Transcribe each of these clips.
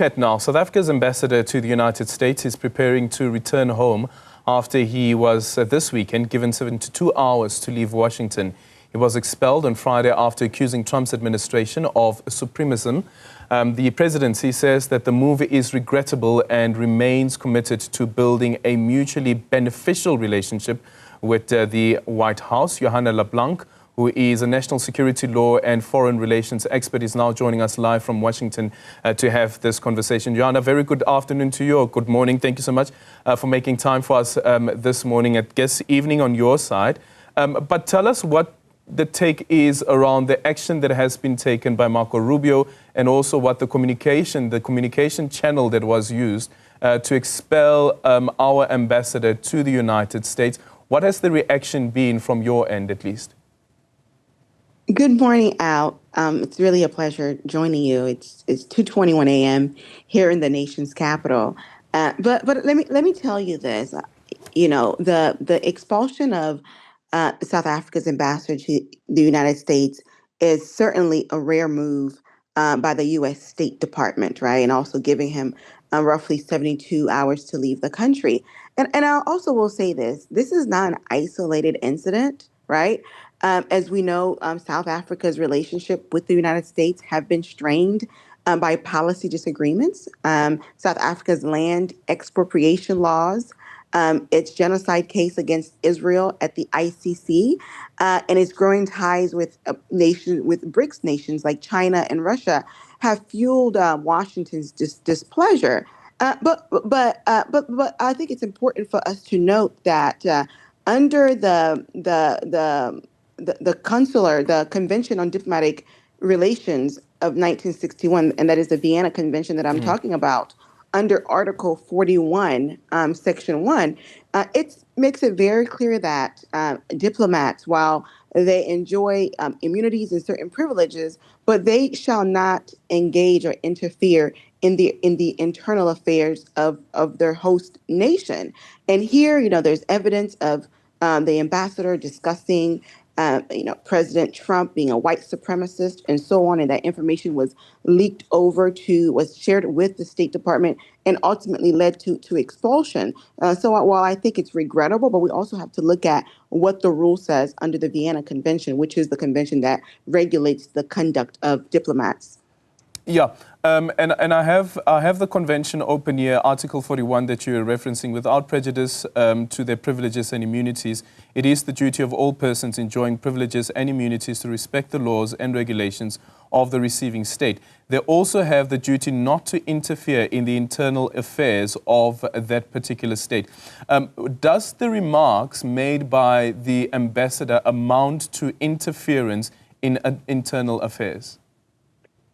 chat now. South Africa's ambassador to the United States is preparing to return home after he was, this weekend, given 72 hours to leave Washington. He was expelled on Friday after accusing Trump's administration of supremacism. The presidency says that the move is regrettable and remains committed to building a mutually beneficial relationship with the White House. Johanna Leblanc, who is a national security law and foreign relations expert, is now joining us live from Washington to have this conversation. Johanna, very good afternoon to you, or good morning. Thank you so much for making time for us this morning. I guess evening on your side. But tell us what the take is around the action that has been taken by Marco Rubio, and also what the communication channel that was used to expel our ambassador to the United States. What has the reaction been from your end, at least? Good morning, Al. It's really a pleasure joining you. It's 2:21 a.m. here in the nation's capital. But let me tell you this. You know, the expulsion of South Africa's ambassador to the United States is certainly a rare move by the U.S. State Department, right? And also giving him roughly 72 hours to leave the country. And I also will say this. This is not an isolated incident, right? As we know, South Africa's relationship with the United States have been strained by policy disagreements. South Africa's land expropriation laws, its genocide case against Israel at the ICC, and its growing ties with BRICS nations like China and Russia have fueled Washington's displeasure. But I think it's important for us to note that under the Convention on Diplomatic Relations of 1961, and that is the Vienna Convention that I'm talking about, under Article 41, Section 1, it makes it very clear that diplomats, while they enjoy immunities and certain privileges, but they shall not engage or interfere in the internal affairs of their host nation. And here, you know, there's evidence of the ambassador discussing President Trump being a white supremacist and so on. And that information was was shared with the State Department and ultimately led to expulsion. So while I think it's regrettable, but we also have to look at what the rule says under the Vienna Convention, which is the convention that regulates the conduct of diplomats. Yeah, and I have the convention open here, Article 41 that you're referencing. Without prejudice to their privileges and immunities, it is the duty of all persons enjoying privileges and immunities to respect the laws and regulations of the receiving state. They also have the duty not to interfere in the internal affairs of that particular state. Does the remarks made by the ambassador amount to interference in internal affairs?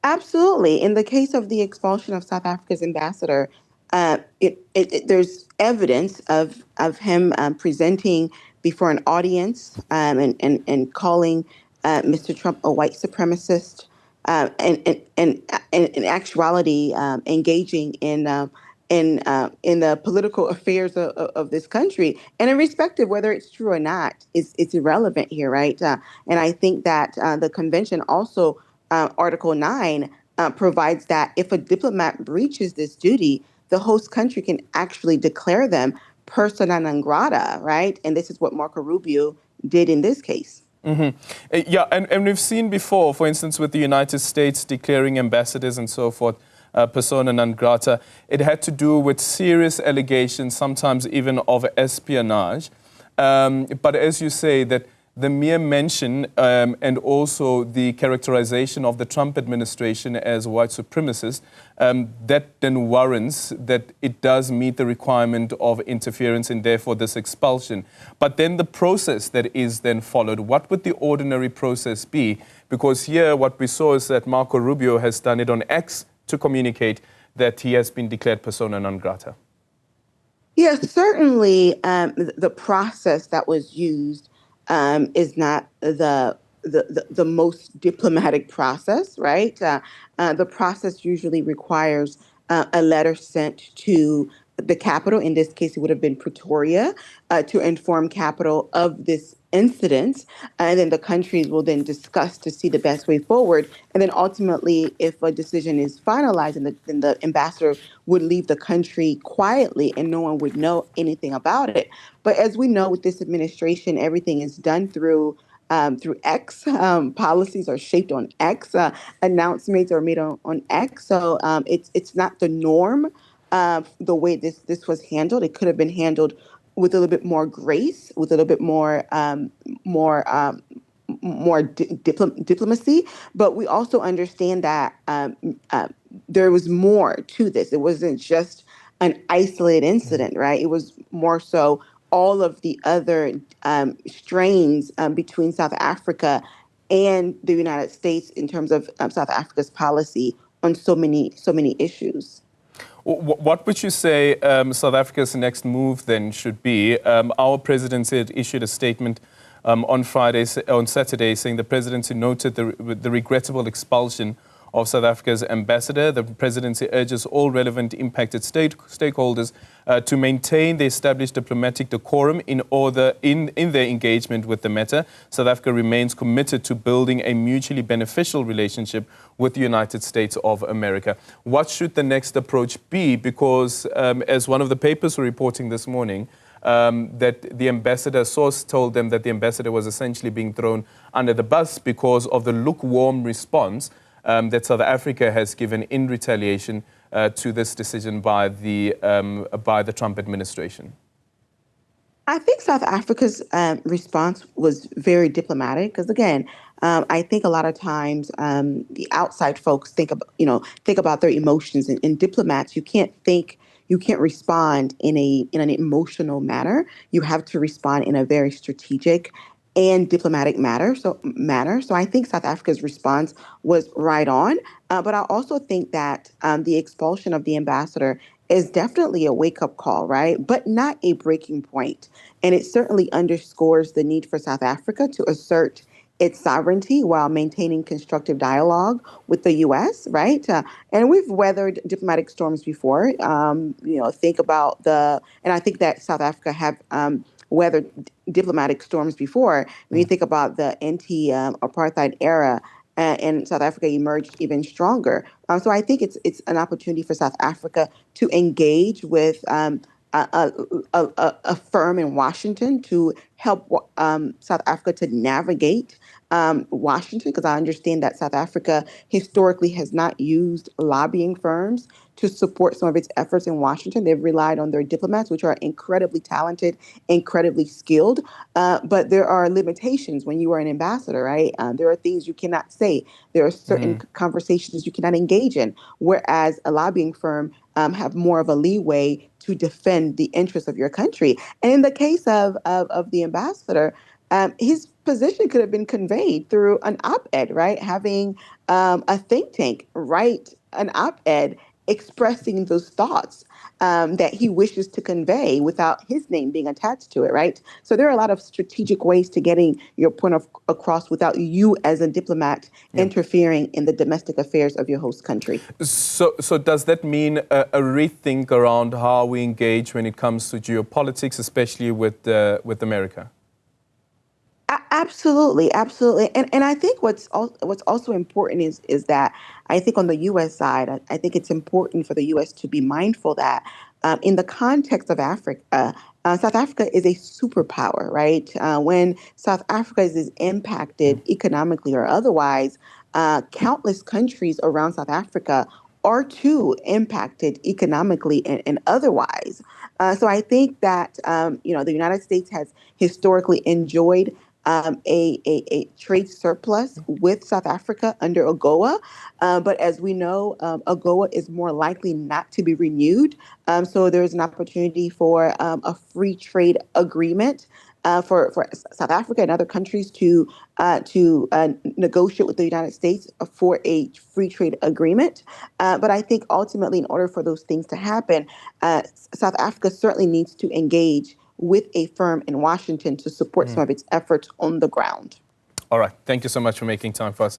Absolutely. In the case of the expulsion of South Africa's ambassador, there's evidence of him presenting before an audience and calling Mr. Trump a white supremacist, and in actuality engaging in the political affairs of this country. And irrespective whether it's true or not, it's irrelevant here, right? And I think that the convention also, Article 9, provides that if a diplomat breaches this duty, the host country can actually declare them persona non grata, right? And this is what Marco Rubio did in this case. Yeah, and we've seen before, for instance, with the United States declaring ambassadors and so forth, persona non grata, it had to do with serious allegations, sometimes even of espionage. But as you say, that the mere mention and also the characterization of the Trump administration as white supremacist, that then warrants that it does meet the requirement of interference and therefore this expulsion. But then the process that is then followed, what would the ordinary process be? Because here what we saw is that Marco Rubio has done it on X to communicate that he has been declared persona non grata. Yes, certainly the process that was used is not the most diplomatic process, right? The process usually requires a letter sent to the capital. In this case, it would have been Pretoria, to inform capital of this incident. And then the countries will then discuss to see the best way forward. And then ultimately, if a decision is finalized, then the ambassador would leave the country quietly and no one would know anything about it. But as we know with this administration, everything is done through X. Policies are shaped on X. Announcements are made on X. So it's not the norm. The way this was handled, it could have been handled with a little bit more grace, with a little bit more diplomacy. But we also understand that there was more to this. It wasn't just an isolated incident, right? It was more so all of the other strains between South Africa and the United States in terms of South Africa's policy on so many issues. What would you say South Africa's next move then should be? Our presidency had issued a statement on Saturday, saying the presidency noted the regrettable expulsion of South Africa's ambassador. The presidency urges all relevant impacted stakeholders to maintain the established diplomatic decorum in their engagement with the matter. South Africa remains committed to building a mutually beneficial relationship with the United States of America. What should the next approach be? Because as one of the papers were reporting this morning, that the ambassador source told them that the ambassador was essentially being thrown under the bus because of the lukewarm response that South Africa has given in retaliation to this decision by the Trump administration. I think South Africa's response was very diplomatic because, again, I think a lot of times the outside folks think about their emotions, and diplomats, you can't respond in an emotional manner. You have to respond in a very strategic and diplomatic manner. So I think South Africa's response was right on. But I also think that the expulsion of the ambassador is definitely a wake-up call, right? But not a breaking point. And it certainly underscores the need for South Africa to assert its sovereignty while maintaining constructive dialogue with the U.S., right? And we've weathered diplomatic storms before. Think about and I think that South Africa have weathered diplomatic storms before. When you think about the anti-apartheid era, and South Africa emerged even stronger. So I think it's an opportunity for South Africa to engage with a firm in Washington to help South Africa to navigate Washington, because I understand that South Africa historically has not used lobbying firms to support some of its efforts in Washington. They've relied on their diplomats, which are incredibly talented, incredibly skilled. But there are limitations when you are an ambassador, right? There are things you cannot say. There are certain conversations you cannot engage in, whereas a lobbying firm have more of a leeway to defend the interests of your country. And in the case of the ambassador, his position could have been conveyed through an op-ed, right? Having a think tank write an op-ed expressing those thoughts that he wishes to convey without his name being attached to it, right? So there are a lot of strategic ways to getting your point across without you as a diplomat interfering in the domestic affairs of your host country. So does that mean a rethink around how we engage when it comes to geopolitics, especially with America? Absolutely. And I think what's also important is that I think on the U.S. side, I think it's important for the U.S. to be mindful that in the context of Africa, South Africa is a superpower, right? When South Africa is impacted economically or otherwise, countless countries around South Africa are too impacted economically and otherwise. So I think that the United States has historically enjoyed a trade surplus with South Africa under AGOA. But as we know, AGOA is more likely not to be renewed. So there's an opportunity for a free trade agreement for South Africa and other countries to negotiate with the United States for a free trade agreement. But I think ultimately, in order for those things to happen, South Africa certainly needs to engage with a firm in Washington to support some of its efforts on the ground. All right. Thank you so much for making time for us.